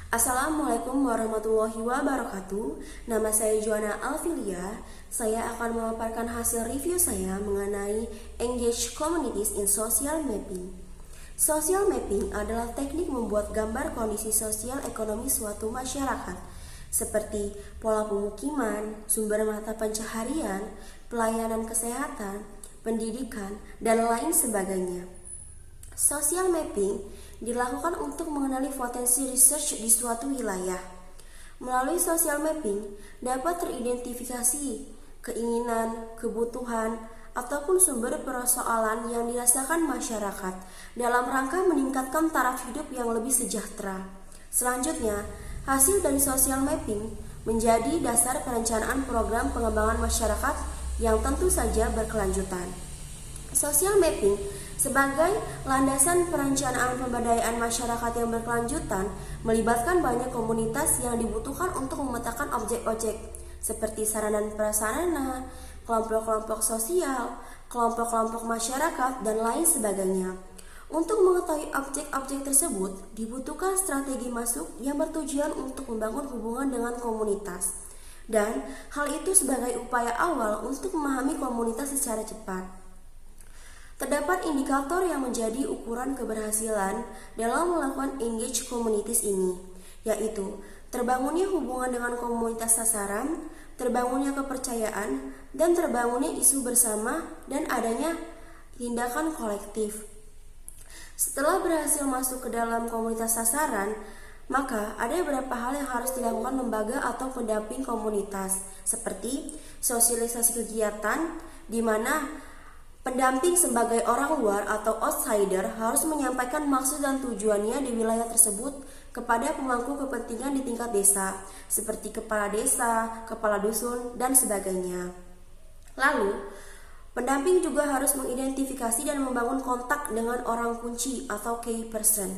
Assalamualaikum warahmatullahi wabarakatuh. Nama saya Joanna Alfilia. Saya akan memaparkan hasil review saya mengenai Engage Communities in Social Mapping. Social mapping adalah teknik membuat gambar kondisi sosial ekonomi suatu masyarakat, seperti pola pemukiman, sumber mata pencaharian, pelayanan kesehatan, pendidikan, dan lain sebagainya. Social mapping dilakukan untuk mengenali potensi research di suatu wilayah. Melalui social mapping dapat teridentifikasi keinginan, kebutuhan, ataupun sumber persoalan yang dirasakan masyarakat dalam rangka meningkatkan taraf hidup yang lebih sejahtera. Selanjutnya, hasil dari social mapping menjadi dasar perencanaan program pengembangan masyarakat yang tentu saja berkelanjutan. Social mapping sebagai landasan perencanaan pemberdayaan masyarakat yang berkelanjutan melibatkan banyak komunitas yang dibutuhkan untuk memetakan objek-objek seperti sarana dan prasarana, kelompok-kelompok sosial, kelompok-kelompok masyarakat, dan lain sebagainya. Untuk mengetahui objek-objek tersebut, dibutuhkan strategi masuk yang bertujuan untuk membangun hubungan dengan komunitas. Dan hal itu sebagai upaya awal untuk memahami komunitas secara cepat. Terdapat indikator yang menjadi ukuran keberhasilan dalam melakukan engage communities ini, yaitu terbangunnya hubungan dengan komunitas sasaran, terbangunnya kepercayaan, dan terbangunnya isu bersama, dan adanya tindakan kolektif. Setelah berhasil masuk ke dalam komunitas sasaran, maka ada beberapa hal yang harus dilakukan lembaga atau pendamping komunitas, seperti sosialisasi kegiatan, di mana pendamping sebagai orang luar atau outsider harus menyampaikan maksud dan tujuannya di wilayah tersebut kepada pemangku kepentingan di tingkat desa, seperti kepala desa, kepala dusun, dan sebagainya. Lalu, pendamping juga harus mengidentifikasi dan membangun kontak dengan orang kunci atau key person.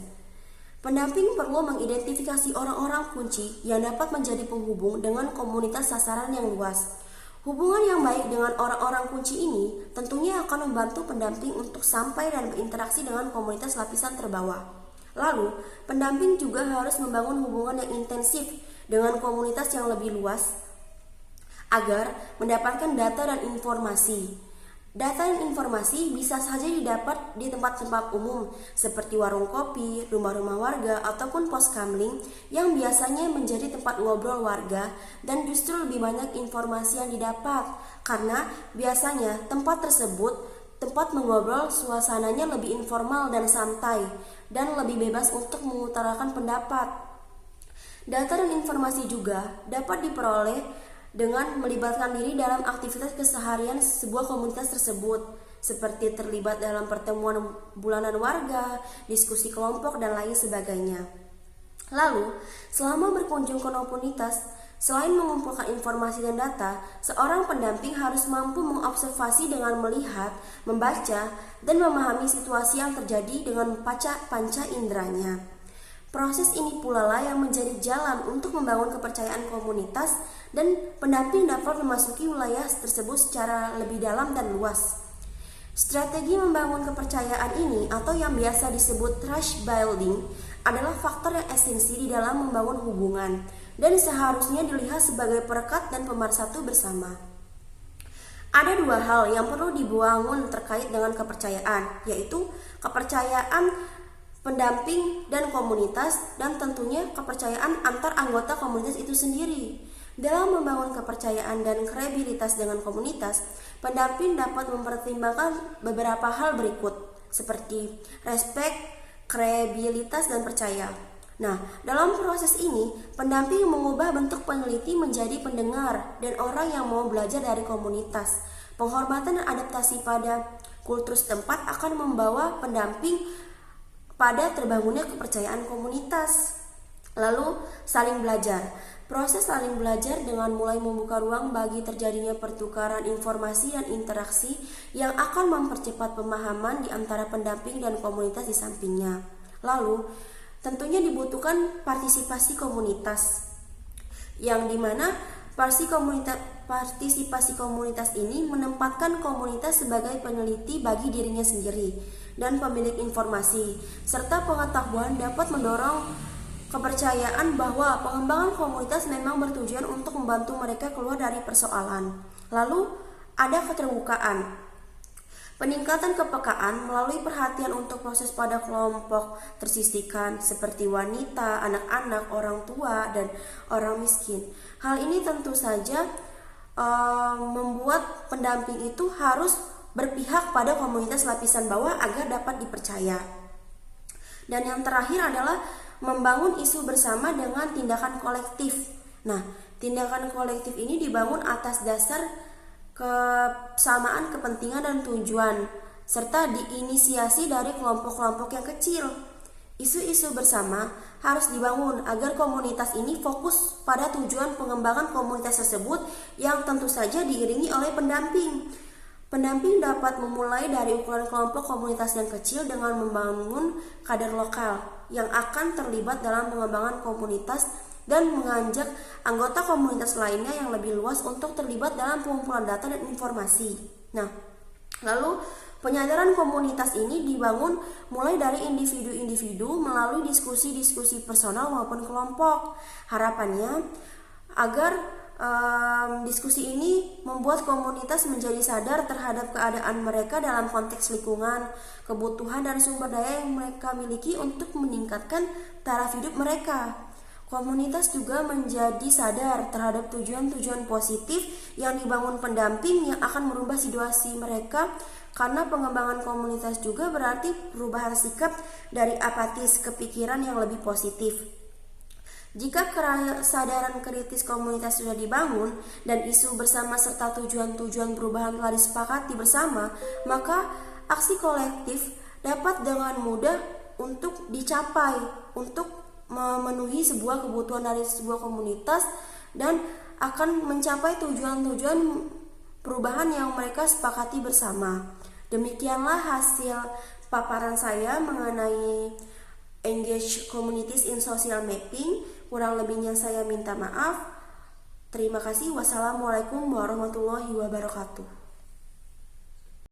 Pendamping perlu mengidentifikasi orang-orang kunci yang dapat menjadi penghubung dengan komunitas sasaran yang luas. Hubungan yang baik dengan orang-orang kunci ini tentunya akan membantu pendamping untuk sampai dan berinteraksi dengan komunitas lapisan terbawah. Lalu, pendamping juga harus membangun hubungan yang intensif dengan komunitas yang lebih luas agar mendapatkan data dan informasi. Data dan informasi bisa saja didapat di tempat-tempat umum seperti warung kopi, rumah-rumah warga, ataupun pos kamling yang biasanya menjadi tempat ngobrol warga, dan justru lebih banyak informasi yang didapat karena biasanya tempat tersebut tempat mengobrol suasananya lebih informal dan santai dan lebih bebas untuk mengutarakan pendapat. Data dan informasi juga dapat diperoleh dengan melibatkan diri dalam aktivitas keseharian sebuah komunitas tersebut, seperti terlibat dalam pertemuan bulanan warga, diskusi kelompok, dan lain sebagainya. Lalu, selama berkunjung ke komunitas, selain mengumpulkan informasi dan data, seorang pendamping harus mampu mengobservasi dengan melihat, membaca, dan memahami situasi yang terjadi dengan panca inderanya. Proses ini pula lah yang menjadi jalan untuk membangun kepercayaan komunitas, dan pendamping dapat memasuki wilayah tersebut secara lebih dalam dan luas. Strategi membangun kepercayaan ini atau yang biasa disebut trust building adalah faktor yang esensi di dalam membangun hubungan dan seharusnya dilihat sebagai perekat dan pemersatu bersama. Ada dua hal yang perlu dibangun terkait dengan kepercayaan, yaitu kepercayaan pendamping dan komunitas, dan tentunya kepercayaan antar anggota komunitas itu sendiri. Dalam membangun kepercayaan dan kredibilitas dengan komunitas, pendamping dapat mempertimbangkan beberapa hal berikut, seperti respect, kredibilitas, dan percaya. Nah, dalam proses ini, pendamping mengubah bentuk peneliti menjadi pendengar dan orang yang mau belajar dari komunitas. Penghormatan dan adaptasi pada kultur setempat akan membawa pendamping pada terbangunnya kepercayaan komunitas. Lalu, saling belajar. Proses saling belajar dengan mulai membuka ruang bagi terjadinya pertukaran informasi dan interaksi yang akan mempercepat pemahaman di antara pendamping dan komunitas di sampingnya. Lalu, tentunya dibutuhkan partisipasi komunitas, yang dimana partisipasi komunitas ini menempatkan komunitas sebagai peneliti bagi dirinya sendiri dan pemilik informasi, serta pengetahuan dapat mendorong kepercayaan bahwa pengembangan komunitas memang bertujuan untuk membantu mereka keluar dari persoalan. Lalu ada keterbukaan, peningkatan kepekaan melalui perhatian untuk proses pada kelompok tersisihkan seperti wanita, anak-anak, orang tua, dan orang miskin. Hal ini tentu saja membuat pendamping itu harus berpihak pada komunitas lapisan bawah agar dapat dipercaya. Dan yang terakhir adalah membangun isu bersama dengan tindakan kolektif. Nah, tindakan kolektif ini dibangun atas dasar kesamaan kepentingan dan tujuan, serta diinisiasi dari kelompok-kelompok yang kecil. Isu-isu bersama harus dibangun agar komunitas ini fokus pada tujuan pengembangan komunitas tersebut yang tentu saja diiringi oleh pendamping. Pendamping dapat memulai dari ukuran kelompok komunitas yang kecil dengan membangun kader lokal yang akan terlibat dalam pengembangan komunitas dan mengajak anggota komunitas lainnya yang lebih luas untuk terlibat dalam pengumpulan data dan informasi. Nah, lalu penyadaran komunitas ini dibangun mulai dari individu-individu melalui diskusi-diskusi personal maupun kelompok. Harapannya agar diskusi ini membuat komunitas menjadi sadar terhadap keadaan mereka dalam konteks lingkungan, kebutuhan dan sumber daya yang mereka miliki untuk meningkatkan taraf hidup mereka. Komunitas juga menjadi sadar terhadap tujuan-tujuan positif yang dibangun pendamping yang akan merubah situasi mereka, karena pengembangan komunitas juga berarti perubahan sikap dari apatis ke pikiran yang lebih positif. Jika kesadaran kritis komunitas sudah dibangun dan isu bersama serta tujuan-tujuan perubahan telah disepakati bersama, maka aksi kolektif dapat dengan mudah untuk dicapai untuk memenuhi sebuah kebutuhan dari sebuah komunitas dan akan mencapai tujuan-tujuan perubahan yang mereka sepakati bersama. Demikianlah hasil paparan saya mengenai Engage Communities in Social Mapping. Kurang lebihnya saya minta maaf. Terima kasih. Wassalamualaikum warahmatullahi wabarakatuh.